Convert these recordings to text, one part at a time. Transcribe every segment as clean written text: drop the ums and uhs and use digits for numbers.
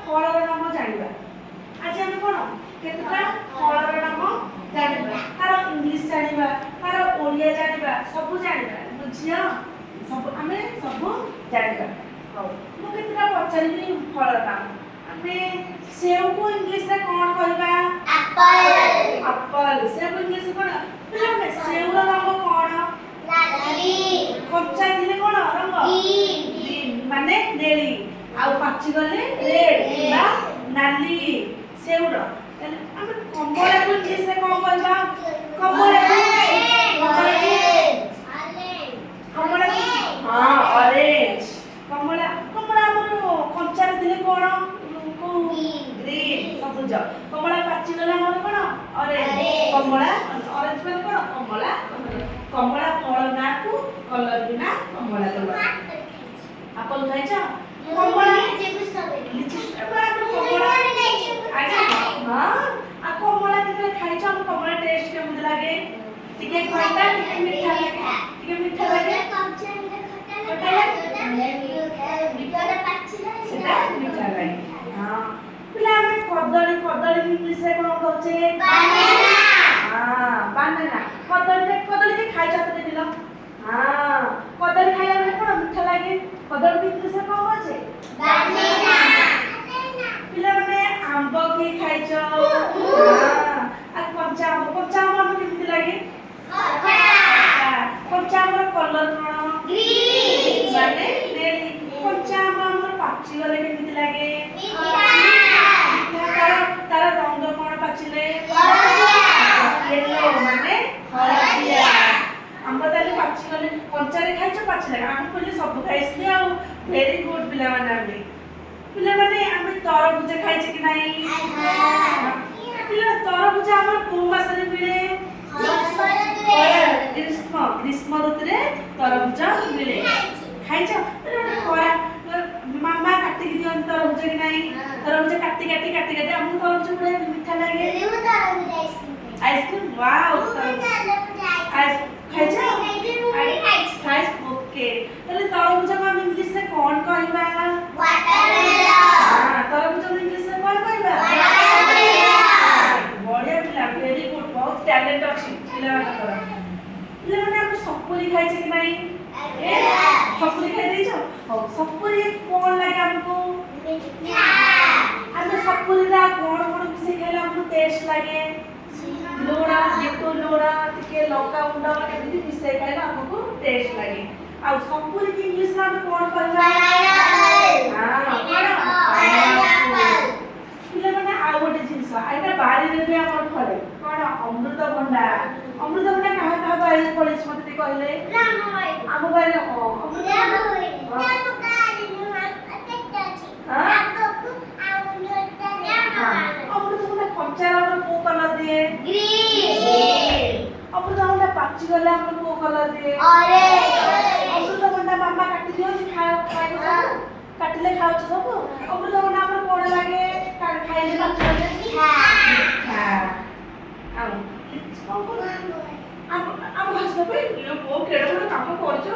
ଫଳର ନାମ ଜାଣିବା। ଆଜି ଆମେ କ'ଣ କେତେଟା ଫଳର ନାମ ଜାଣିବା, ତାର ଇଂଲିଶ ଜାଣିବା, ତାର ଓଡ଼ିଆ ଜାଣିବା, ସବୁ ଜାଣିବା। ଝିଅ ସବୁ ଆମେ ସବୁ ଜାଣିବା। ହଉ ମୁଁ କେତେଟା ପଚାରିବି ଫଳର ନାମ। ଆମେ ସେଉକୁ ଇଂଲିଶରେ କ'ଣ କହିବା? ଆପଲ୍। ଆପଲ୍। ସେଉକୁ ଇଂଲିଶରେ କ'ଣ? ପିଲାମାନେ ସେଉର ରଙ୍ଗ କ'ଣ? ନାଲି। କଞ୍ଚା ଥିଲେ କ'ଣ ରଙ୍ଗ? ଗ୍ରୀନ୍ ମାନେ ନେଳି, ଆଉ ପାଚିଗଲେ ରେଡ୍ କିମ୍ବା ନାଲି ସେଉର। ତାହେଲେ ଆମେ କମଳାକୁ ଇଂଲିଶରେ କ'ଣ କହିବା? କମଳାକୁ ହଁ ଅରେଞ୍ଜ। କମଳା କମଳା ଆମର କଞ୍ଚାରେ ଥିଲେ କ'ଣ? ଗ୍ରୀନ୍ ସବୁଜ। କମଳା ପାଚିଗଲେ ଆମର କ'ଣ? ଅରେଞ୍ଜ। କମଳା ଅରେଞ୍ଜ ମାନେ କ'ଣ? କମଳା। କମଳା ଫଳ ନାଁକୁ କଲର ବିନା କମଳା କଲର। ଆପଲ ଖାଇଛ? କମଳା କମଳା କେତେବେଳେ ଖାଇଛ? ଆମ କମଳା ଟେଷ୍ଟ କେମିତି ଲାଗେ? ଟିକେ ଖଟା ଟିକେ ମିଠା ଲାଗେ। ଟିକେ ମିଠା ଲାଗେ, ଖଟା ଲାଗେ, ସେଟା ମିଠା ଲାଗେ। ହଁ ପିଲା ଆମେ କଦଳୀ ଇଂଲିଶରେ କ'ଣ କହୁଛେ? ବାନାନା। କଦଳୀ ଖାଇଛ କେତେ ପିଲା? କଦଳୀ ଖାଇଲା ବେଳେ କ'ଣ ମିଠା ଲାଗେ? କଦଳୀ ଇଂଲିଶରେ କ'ଣ କହୁଛେ? ପିଲାମାନେ ଆମ୍ବ କି ଖାଇଛ? କଞ୍ଚା ଆମ୍ବ ଆମେ କେମିତି ଲାଗେ? କଞ୍ଚା ଆମ୍ବର କଲର କ'ଣ? ଗ୍ରୀନ୍ ମାନେ ନେଳି। କଞ୍ଚା ଆମ୍ବ ଆମର ପାଚିଗଲେ କେମିତି ଲାଗେ? ତାର ରଙ୍ଗ କ'ଣ ପାଚିଲେ? ୟେଲୋ ମାନେ ହଳଦିଆ। ଆମ୍ବ ତାହେଲେ ପାଚିଗଲେ କଞ୍ଚାରେ ଖାଇଛ ପାଚିଲା? ଆମେ କହିଲେ ସବୁ ଖାଇଥିଲି ଆଉ। ଭେରି ଗୁଡ୍ ପିଲାମାନେ। ପିଲାମାନେ ଆମେ ତରଭୁଜ ଖାଇଛେ କି ନାହିଁ? ପିଲା ତରଭୁଜ ଆମର କୋଉ ମାସରେ ମିଳେ? ଗ୍ରୀଷ୍ମ ଋତୁରେ ତରଭୁଜ ମିଳେ। ଖାଇଛ? ମାମା କାଟିକି ଦିଅନ୍ତି ତରଭୁଜ କି ନାହିଁ? ତରଭୁଜ କାଟି ଆମକୁ ତରଭୁଜ ଗୁଡା ମିଠା ଲାଗେ। Ice cream wow. ଖାଇଛ? ଓକେ। ତାହେଲେ ତରଭୁଜକୁ ଆମେ ଇଂଲିଶରେ କ'ଣ କହିବା? ତରଭୁଜକୁ ଇଂଲିଶରେ କ'ଣ କହିବା? ବଢିଆ ପିଲା, ଭେରି ଗୁଡ୍। ବହୁତ ଟ୍ୟାଲେଣ୍ଟ ଅଛି ପିଲାମାନଙ୍କର। ପିଲାମାନେ ଆମେ ସପୁରୀ ଖାଇଛେ କି ନାହିଁ? ସପୁରୀ ଖାଇ ଦେଇଛ? ହଉ ସପୁରୀ କ'ଣ ଲାଗେ ଆମକୁ? ଆମେ ସପୁରୀରେ କ'ଣ ମିଶେଇ ଖାଇଲେ ଆମକୁ ଟେଷ୍ଟ ଲାଗେ? ଲୁଣ, ଲୁଣ ଟିକେ ଲଙ୍କା ଗୁଣ୍ଡ ଏମିତି ମିଶେଇ ଖାଇଲେ ଆମକୁ ଟେଷ୍ଟ ଲାଗେ। ଆଉ ସପୁରୀ ଇଂଲିଶରେ ଆମେ କ'ଣ କହିବା? ପିଲାମାନେ ଆଉ ଗୋଟେ ଜିନିଷ, ଏଇଟା ବାଡ଼ିରେ ବି ଆମର ଫଳେ। କ'ଣ? ଅମୃତଭଣ୍ଡା। ଅମୃତଭଣ୍ଡା କାହା ବାଡ଼ିରେ ଫଳିଛି ମତେ ଟିକେ କହିଲେ? ଆମ ବାଡ଼ିରେ। ଅମୃତଭଣ୍ଡା କଞ୍ଚା ଆମର କୋଉ କଲର ଦିଏ? ଅମୃତଭଣ୍ଡା ପାଚିଗଲେ ଆମର କୋଉ କଲର ଦିଏ? ଅମୃତଭଣ୍ଡା ମାମା କାଟି ଦିଅନ୍ତି, ଖାଇବ ସବୁ? କାଟିଲେ ଖାଉଛ ସବୁ? ଅମୃତଭଣ୍ଡା ଆମର କ'ଣ ଲାଗେ? ଖାଇଲେ ପାଚିଗଲେ ମିଠା। ଆମ ହସିବା ପାଇଁ ବୋଉ କେଡ଼େ ବଡ଼ କାମ କରୁଛ।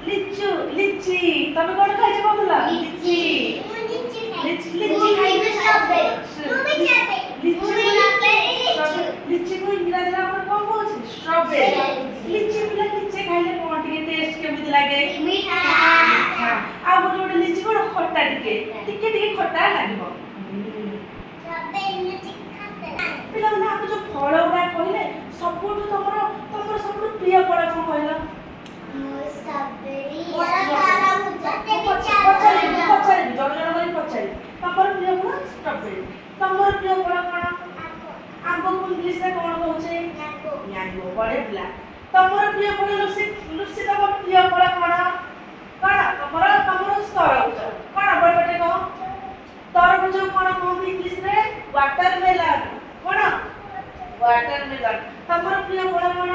ଲିଚୁ ଲିଚି। ତମେ କ'ଣ ଖାଇଛ କହୁଥିଲ? ଲିଚି ଲିଚିକୁ ଇଂରାଜୀରେ ଆମର କ'ଣ କହୁଛି? ଷ୍ଟ୍ରବେରୀ। ଲିଚି ପିଲା ଲିଚି ଖାଇଲେ କ'ଣ ଟିକେ ଟେଷ୍ଟ କେମିତି ଲାଗେ? ମିଠା। ଆଉ ଗୋଟେ ଲିଚି କ'ଣ ଖଟା ଟିକେ ଖଟା ଲାଗିବ। ପିଲାମାନେ ଆମେ ଯୋଉ ଫଳ ଗୁଡ଼ା କହିଲେ ସବୁଠୁ ତମର ସବୁଠୁ ପ୍ରିୟ ଫଳ କ'ଣ କହିଲ? ପଚାରିବି ଜଣ କରି ପଚାରିବି। ତମର ପ୍ରିୟ ଫଳ ଷ୍ଟ୍ରବେରୀ। ତମର ପ୍ରିୟ ଫଳ କ'ଣ? ଆମ୍ବକୁ ଇଂଲିଶରେ କ'ଣ କହୁଛେ? ମ୍ୟାଙ୍ଗୋ। ବଢ଼ିଆ ପିଲା। ତମର ପ୍ରିୟ ଫଳ ଲୁସି। ତମର ପ୍ରିୟ ଫଳ କ'ଣ? ତମର ତରଭୁଜ। କ'ଣ ବଡ଼ କହ? ତରଭୁଜ କ'ଣ କହନ୍ତି ଇଂଲିଶରେ? ୱାଟରମେଲନ୍। କ'ଣ? ୱାଟରମେଲନ୍। ତମର ପ୍ରିୟ ଫଳ କ'ଣ?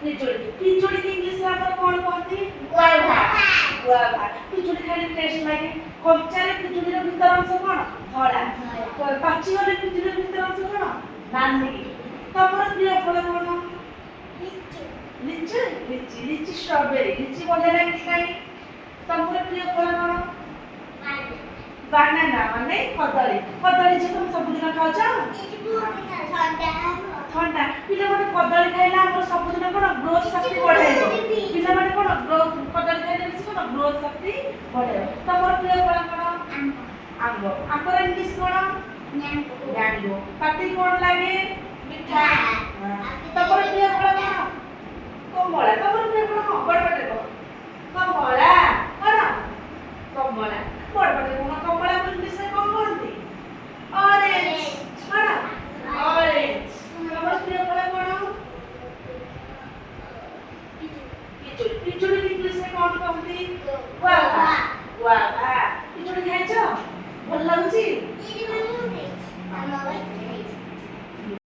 ପିଜୁଳି। ପିଜୁଳିକି ଇଂଲିଶରେ ଆମର କ'ଣ କହନ୍ତି? ଗୁଆଭା। ପିଜୁଳି ଖାଇଲେ ଟେଷ୍ଟ ଲାଗେ। କଞ୍ଚାରେ ପିଜୁଳିର ଭିତର ଅଂଶ କ'ଣ? ଧଳା। ପାଚିଗଲେ ପିଜୁଳିର ଭିତର ଅଂଶ କ'ଣ? ନାଲି। ତମର ପ୍ରିୟ ଫଳ କ'ଣ? ଲିଚି ଷ୍ଟ୍ରବେରୀ। ଲିଚି ବଢ଼ିଆ ଲାଗେ କି ନାହିଁ? ତମର ପ୍ରିୟ ଫଳ କ'ଣ? ମାନେ କଦଳୀ କଦଳୀ ଯେ ତମେ ସବୁଦିନ ଖାଉଛ ଥଣ୍ଡା ପିଲାମାନେ କଦଳୀ ଖାଇଲେ ଆମର ସବୁଦିନ କ'ଣ ଗ୍ରୋଥ ଶକ୍ତି ବଢ଼ାଇବ ପିଲାମାନେ କ'ଣ କଦଳୀ ଖାଇଲେ ବେଶୀ କ'ଣ ଗ୍ରୋଥ ଶକ୍ତି ବଢ଼ାଇବ ତମର ପ୍ରିୟ ଫଳ କ'ଣ ଆମ୍ବ ଆମ୍ବର ଇଂଲିଶ କ'ଣ ମ୍ୟାଙ୍ଗୋ ପାଟି କ'ଣ ଲାଗେ ମିଠା ତମର ପ୍ରିୟ ଫଳ କ'ଣ କମଳା ତମର ପ୍ରିୟ ଫଳ କ'ଣ ବଡ଼ ପାଟିରେ କହ କମଳା କ'ଣ କମଳା ବଡ଼ ପାଟିରେ କଣ କମଳା ଇଂଲିଶରେ କ'ଣ କହନ୍ତି ଅରେଞ୍ଜ କ'ଣ ଅରେଞ୍ଜ ତମର ପ୍ରିୟ ଫଳ କ'ଣ ପିଜୁଳି ପିଜୁଳି ଇଂଲିଶରେ କ'ଣ କହନ୍ତି ଗୁଆଭା ଗୁଆଭା ପିଜୁଳି ଖାଇଛ ଭଲ ଲାଗୁଛି